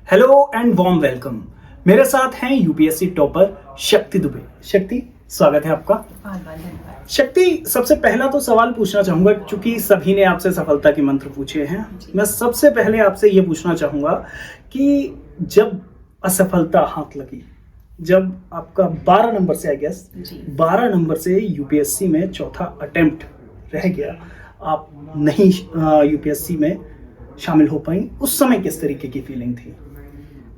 Hello and warm welcome. मेरे साथ हैं यूपीएससी टॉपर शक्ति दुबे। शक्ति, स्वागत है आपका। धन्यवाद। शक्ति, सबसे पहला तो सवाल पूछना चाहूंगा, क्योंकि सभी ने आपसे सफलता के मंत्र पूछे हैं। मैं सबसे पहले आपसे ये पूछना चाहूंगा कि जब असफलता हाथ लगी, जब आपका 12 नंबर से, आई गेस 12 नंबर से यूपीएससी में चौथा अटेम्प्ट रह गया, आप नहीं यूपीएससी में शामिल हो पाई, उस समय किस तरीके की फीलिंग थी?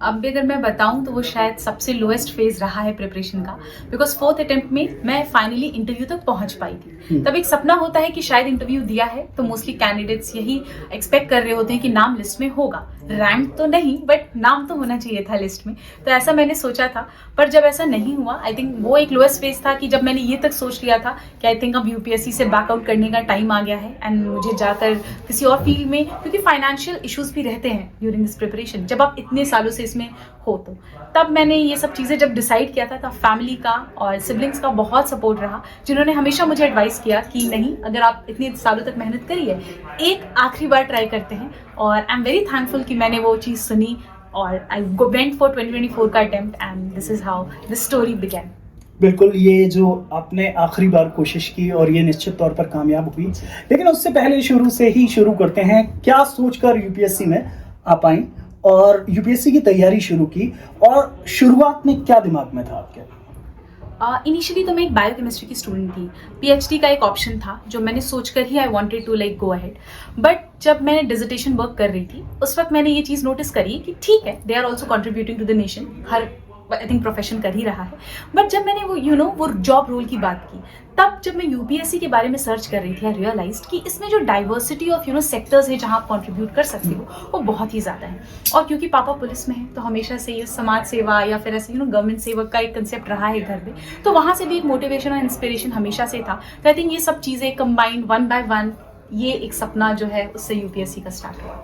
अब भी अगर मैं बताऊं तो वो शायद सबसे लोएस्ट फेज रहा है प्रिपरेशन का, बिकॉज 4th अटेम्प्ट में मैं फाइनली इंटरव्यू तक पहुंच पाई थी। तब एक सपना होता है कि शायद इंटरव्यू दिया है तो मोस्टली कैंडिडेट्स यही एक्सपेक्ट कर रहे होते हैं कि नाम लिस्ट में होगा, रैंक तो नहीं बट नाम तो होना चाहिए था लिस्ट में। तो ऐसा मैंने सोचा था, पर जब ऐसा नहीं हुआ, आई थिंक वो एक लोएस्ट फेज था कि जब मैंने ये तक सोच लिया था कि आई थिंक अब यूपीएससी से बैकआउट करने का टाइम आ गया है एंड मुझे जाकर किसी और फील्ड में, क्योंकि फाइनेंशियल इश्यूज भी रहते हैं ड्यूरिंग दिस प्रिपरेशन जब आप इतने सालों से इसमें हो। तो तब मैंने ये सब चीज़ें जब डिसाइड किया था तब फैमिली का और सिबलिंग्स का बहुत सपोर्ट रहा, जिन्होंने हमेशा मुझे एडवाइस किया कि नहीं, अगर आप इतने सालों तक मेहनत करी है, एक आखिरी बार ट्राई करते हैं। और आई एम वेरी थैंकफुल कि मैंने वो चीज़ सुनी और आई वेंट फॉर 2024 का attempt and this is how this story began. बिल्कुल, ये जो आपने आखिरी बार कोशिश की और ये निश्चित तौर पर कामयाब हुई, लेकिन उससे पहले शुरू से ही शुरू करते हैं। क्या सोचकर यूपीएससी में आप आई और यूपीएससी की तैयारी शुरू की, और शुरुआत में क्या दिमाग में था आपके? इनिशियली तो मैं एक बायोकेमिस्ट्री की स्टूडेंट थी। पीएचडी का एक ऑप्शन था जो मैंने सोचकर ही I wanted to like go ahead. But जब मैं डिसर्टेशन वर्क कर रही थी उस वक्त मैंने ये चीज़ नोटिस करी कि ठीक है, they are also contributing to the nation, हर आई थिंक प्रोफेशन कर ही रहा है। बट जब मैंने वो वो जॉब रोल की बात की, तब जब मैं यूपीएससी के बारे में सर्च कर रही थी, आई रियलाइज्ड कि इसमें जो डाइवर्सिटी ऑफ सेक्टर्स है जहां आप कंट्रीब्यूट कर सकते हो वो बहुत ही ज़्यादा है। और क्योंकि पापा पुलिस में है तो हमेशा से ये समाज सेवा या फिर ऐसे गवर्नमेंट सेवक का एक कंसेप्ट रहा है घर में, तो वहाँ से भी एक मोटिवेशन और इंस्पिरेशन हमेशा से था। तो आई थिंक ये सब चीज़ें कंबाइंड वन बाय वन, ये एक सपना जो है उससे यूपीएससी का स्टार्ट हुआ।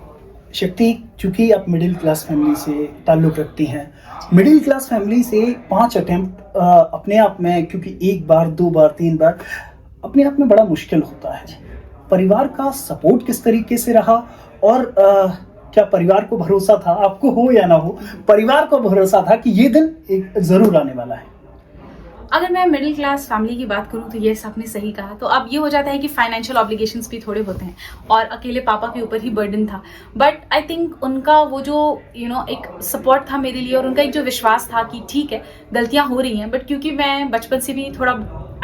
शक्ति, चूंकि आप मिडिल क्लास फैमिली से ताल्लुक़ रखती हैं, मिडिल क्लास फैमिली से 5 अटेम्प्ट अपने आप में, क्योंकि 1 बार 2 बार 3 बार अपने आप में बड़ा मुश्किल होता है। परिवार का सपोर्ट किस तरीके से रहा, और क्या परिवार को भरोसा था, आपको हो या ना हो, परिवार को भरोसा था कि ये दिन एक ज़रूर आने वाला है? अगर मैं मिडिल क्लास फैमिली की बात करूं तो ये आपने सही कहा। तो अब ये हो जाता है कि फाइनेंशियल ऑब्लिगेशंस भी थोड़े होते हैं और अकेले पापा के ऊपर ही बर्डन था। बट आई थिंक उनका वो जो एक सपोर्ट था मेरे लिए, और उनका एक जो विश्वास था कि ठीक है गलतियां हो रही हैं, बट क्योंकि मैं बचपन से भी थोड़ा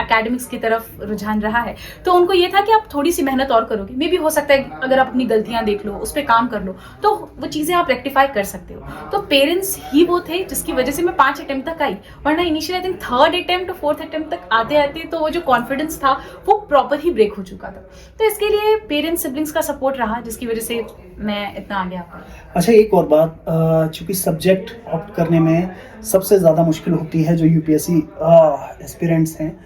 एकेडमिक्स की तरफ रुझान रहा है, तो उनको ये था कि आप थोड़ी सी मेहनत और करोगे, मे भी हो सकता है अगर आप अपनी गलतियां देख लो, उस पर काम कर लो, तो वो चीज़ें आप रेक्टिफाई कर सकते हो। तो पेरेंट्स ही वो थे जिसकी वजह से मैं 5 अटेम्प्ट तक आई, वरना initial I think 3rd attempt 4th attempt तक आते आते तो वो जो कॉन्फिडेंस था वो प्रॉपर ही ब्रेक हो चुका था। तो इसके लिए पेरेंट्स सिबलिंग्स का सपोर्ट रहा, जिसकी वजह से मैं इतना आगे आ पाई। अच्छा, एक और बात, चूंकि सब्जेक्ट ऑप्ट करने में सबसे ज़्यादा मुश्किल होती है जो यूपीएससी एस्पिरेंट्स हैं,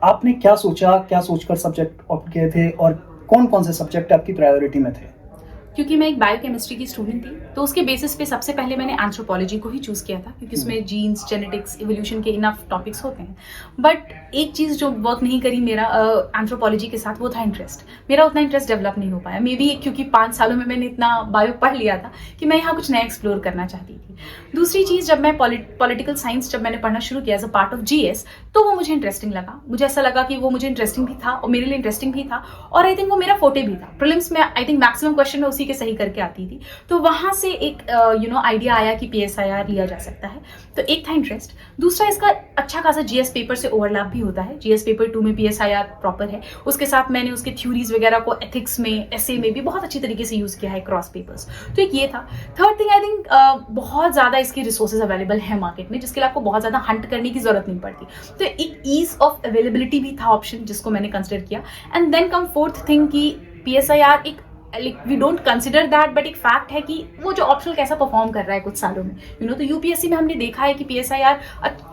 आपने क्या सोचा, क्या सोचकर सब्जेक्ट ऑप्ट किए थे, और कौन कौन से सब्जेक्ट आपकी प्रायोरिटी में थे? क्योंकि मैं एक बायोकेमिस्ट्री की स्टूडेंट थी तो उसके बेसिस पे सबसे पहले मैंने एंथ्रोपोलॉजी को ही चूज़ किया था, क्योंकि उसमें जीन्स, जेनेटिक्स, इवोल्यूशन के इनफ टॉपिक्स होते हैं। बट एक चीज़ जो वर्क नहीं करी मेरा एंथ्रोपोलॉजी के साथ, वो था इंटरेस्ट। मेरा उतना इंटरेस्ट डेवलप नहीं हो पाया, मे बी क्योंकि 5 सालों में मैंने इतना बायो पढ़ लिया था कि मैं यहाँ कुछ नया एक्सप्लोर करना चाहती थी। दूसरी चीज़, जब मैं पॉलिटिकल साइंस जब मैंने पढ़ना शुरू किया as a part of GS, तो वो मुझे इंटरेस्टिंग लगा। मुझे ऐसा लगा कि वो मुझे इंटरेस्टिंग भी था और मेरे लिए इंटरेस्टिंग भी था, और आई थिंक वो मेरा फोटे भी था। प्रीलिम्स में आई थिंक मैक्सिमम क्वेश्चन में उसी के सही करके आती थी, तो वहां से एक आइडिया आया कि पीएसआईआर लिया जा सकता है। तो एक था इंटरेस्ट, दूसरा इसका अच्छा खासा जीएस पेपर से ओवरलैप भी होता है। जीएस पेपर 2 में पीएसआईआर प्रॉपर है, उसके साथ मैंने उसके थ्योरीज वगैरह को एथिक्स में, एसे में भी बहुत अच्छी तरीके से यूज किया है, क्रॉस पेपर्स। तो एक ये था। थर्ड थिंग, आई थिंक बहुत ज्यादा इसके रिसोर्सेज अवेलेबल है मार्केट में, जिसके लिए आपको बहुत ज्यादा हंट करने की जरूरत नहीं पड़ती। तो एक ईज ऑफ अवेलेबिलिटी भी था ऑप्शन, जिसको मैंने कंसिडर किया। And then come 4th thing कि पीएसआईआर एक we don't consider that, but एक फैक्ट है कि वो जो ऑप्शनल कैसा परफॉर्म कर रहा है कुछ सालों में। तो यूपीएससी में हमने देखा है कि PSIR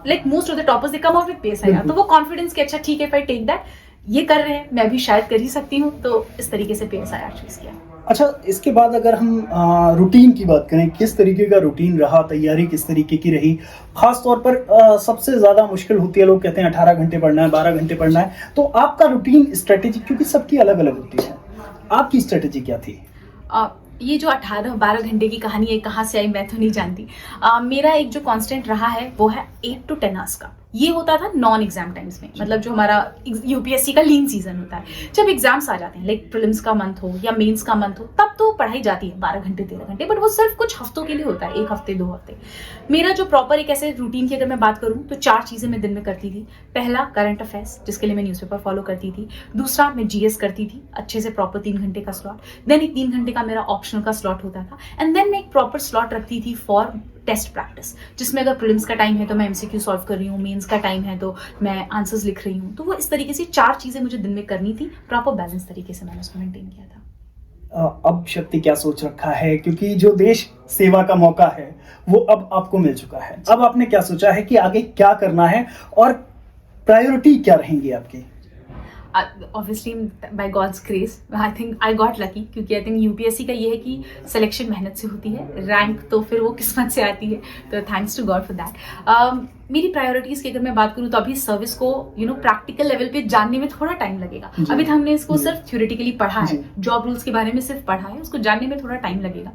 like most of the toppers they come out with PSIR, तो वो कॉन्फिडेंस कि अच्छा ठीक है, इफ आई टेक दैट, ये कर रहे हैं, मैं भी शायद कर ही सकती हूँ, तो इस तरीके से पीएसआईआर चूज किया। अच्छा, इसके बाद अगर हम रूटीन की बात करें, किस तरीके का रूटीन रहा, तैयारी किस तरीके की रही? खास तौर पर सबसे ज़्यादा मुश्किल होती है, लोग कहते हैं 18 घंटे पढ़ना है, 12 घंटे पढ़ना है, तो आपका रूटीन स्ट्रेटेजी, क्योंकि सबकी अलग अलग होती है, आपकी स्ट्रेटेजी क्या थी? ये जो 18-12 घंटे की कहानी है कहाँ से आई मैं तो नहीं जानती। मेरा एक जो कांस्टेंट रहा है वो है 8 to 10 आवर्स का। ये होता था नॉन एग्जाम टाइम्स में, मतलब जो हमारा यूपीएससी का लीन सीजन होता है। जब एग्जाम्स आ जाते हैं लाइक प्रीलिम्स का मंथ हो या मेंस का मंथ हो, तब तो पढ़ाई जाती है 12 घंटे 13 घंटे, बट वो सिर्फ कुछ हफ्तों के लिए होता है, 1 हफ्ते 2 हफ्ते। मेरा जो प्रॉपर एक ऐसे रूटीन की अगर मैं बात करूँ तो 4 चीजें मैं दिन में करती थी। पहला करंट अफेयर्स, जिसके लिए मैं न्यूज़पेपर फॉलो करती थी। दूसरा मैं जीएस करती थी अच्छे से, प्रॉपर 3 घंटे का स्लॉट। देन एक 3 घंटे का मेरा ऑप्शनल का स्लॉट होता था। एंड देन मैं एक प्रॉपर स्लॉट रखती थी फॉर टेस्ट प्रैक्टिस, जिसमें अगर प्रीलिम्स का टाइम है तो मैं एमसीक्यू सॉल्व कर रही हूँ, मेंस का टाइम है तो मैं आंसर्स लिख रही हूँ। तो वो इस तरीके से 4 चीजें मुझे दिन में करनी थी, प्रॉपर बैलेंस तरीके से मैंने उसको मेंटेन किया था। अब शक्ति क्या सोच रखा है, क्योंकि जो देश सेवा का मौका है वो अब आपको मिल चुका है, अब आपने क्या सोचा है कि आगे क्या करना है और प्रायोरिटी क्या रहेंगी आपकी? Obviously by God's grace I think I got lucky, क्योंकि आई थिंक यूपीएससी का ये है कि सिलेक्शन मेहनत से होती है, रैंक तो फिर वो किस्मत से आती है, तो thanks to God for that. मेरी प्रायोरिटीज की अगर मैं बात करूँ तो अभी सर्विस को प्रैक्टिकल लेवल पे जानने में थोड़ा टाइम लगेगा। अभी हमने इसको सिर्फ थ्योरेटिकली पढ़ा है, जॉब रूल्स के बारे में सिर्फ पढ़ा है, उसको जानने में थोड़ा टाइम लगेगा।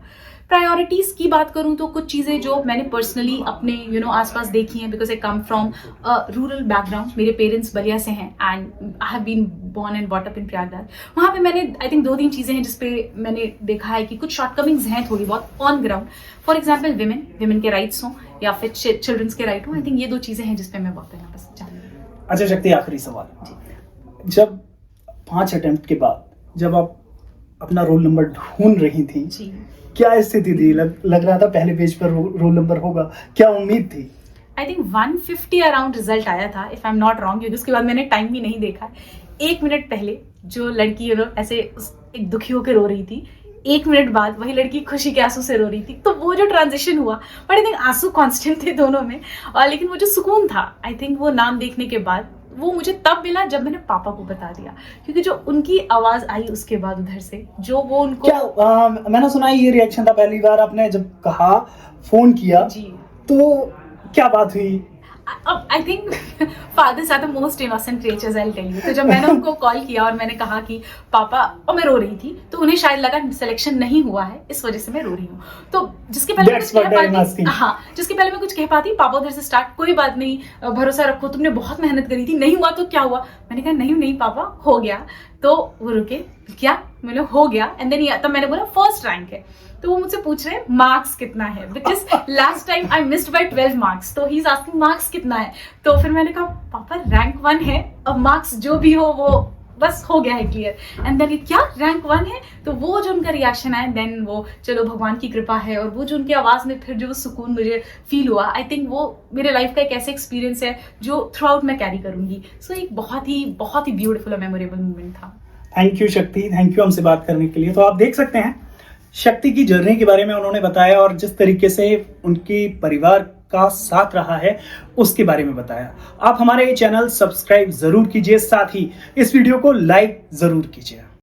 प्रायोरिटीज की बात करूं तो कुछ चीजें जो मैंने पर्सनली अपने आसपास देखी हैं, because I come from rural background. मेरे पेरेंट्स बलिया से हैं and I have been born and brought up in Prayagraj. वहां पे मैंने आई थिंक 2-3 चीजें हैं जिसपे मैंने देखा है कि कुछ शॉर्टकमिंग्स हैं थोड़ी बहुत on ground. For example women के राइट्स हों या फिर चिल्ड्रंस के राइट हों, आई थिंक ये 2 चीजें हैं जिसपे मैं बहुत यहाँ बस जानना हूँ। अच्छा शक्ति, आखिरी सवाल, जब 5 अटेम्प्ट के बाद जब आप अपना रोल नंबर ढूंढ रही थी जी, क्या स्थिति थी? लग रहा था पहले पेज पर रोल नंबर होगा, क्या उम्मीद थी? आई थिंक 150 अराउंड रिजल्ट आया था if I am not wrong, क्योंकि उसके बाद मैंने टाइम भी नहीं देखा। 1 मिनट पहले जो लड़की ऐसे एक दुखी होकर रो रही थी, 1 मिनट बाद वही लड़की खुशी के आंसू से रो रही थी। तो वो जो ट्रांजिशन हुआ, बट आई थिंक आंसू कांस्टेंट थे दोनों में, और लेकिन वो जो सुकून था आई थिंक वो नाम देखने के बाद वो मुझे तब मिला जब मैंने पापा को बता दिया, क्योंकि जो उनकी आवाज आई उसके बाद उधर से जो वो उनको क्या मैंने सुना ये रिएक्शन था पहली बार आपने जब कहा, फोन किया जी, तो क्या बात हुई? I think fathers are the most innocent creatures, I will tell you. तो जब मैंने उनको कॉल किया और मैंने कहा कि पापा, और मैं रो रही थी, तो उन्हें शायद लगा सिलेक्शन नहीं हुआ है, इस वजह से मैं रो रही हूँ। तो जिसके पहले मैं कुछ कह पाती, पापा उधर से स्टार्ट, कोई बात नहीं, भरोसा रखो, तुमने बहुत मेहनत करी थी, नहीं हुआ तो क्या हुआ? मैंने कहा नहीं पापा, हो गया। तो वो रुके, क्या? मैंने हो गया, एंड देन तब मैंने बोला फर्स्ट रैंक है। तो वो मुझसे पूछ रहे हैं मार्क्स कितना है, because last time I missed by 12 marks, तो ही इज आस्किंग मार्क्स कितना है। तो फिर मैंने कहा पापा रैंक 1 है, अब मार्क्स जो भी हो वो बस हो गया है क्लियर। एंड देन क्या रैंक 1 है? तो वो जो उनका रिएक्शन आया, देन वो चलो भगवान की कृपा है, और वो जो उनकी आवाज में फिर जो सुकून मुझे फील हुआ, आई थिंक वो मेरे लाइफ का एक ऐसा एक्सपीरियंस है जो थ्रू आउट मैं कैरी करूंगी। सो एक बहुत ही ब्यूटीफुल और मेमोरेबल मोमेंट था। थैंक यू शक्ति, थैंक यू हमसे बात करने के लिए। तो आप देख सकते हैं शक्ति की जर्नी के बारे में उन्होंने बताया, और जिस तरीके से उनकी परिवार का साथ रहा है उसके बारे में बताया। आप हमारे चैनल सब्सक्राइब जरूर कीजिए, साथ ही इस वीडियो को लाइक जरूर कीजिए।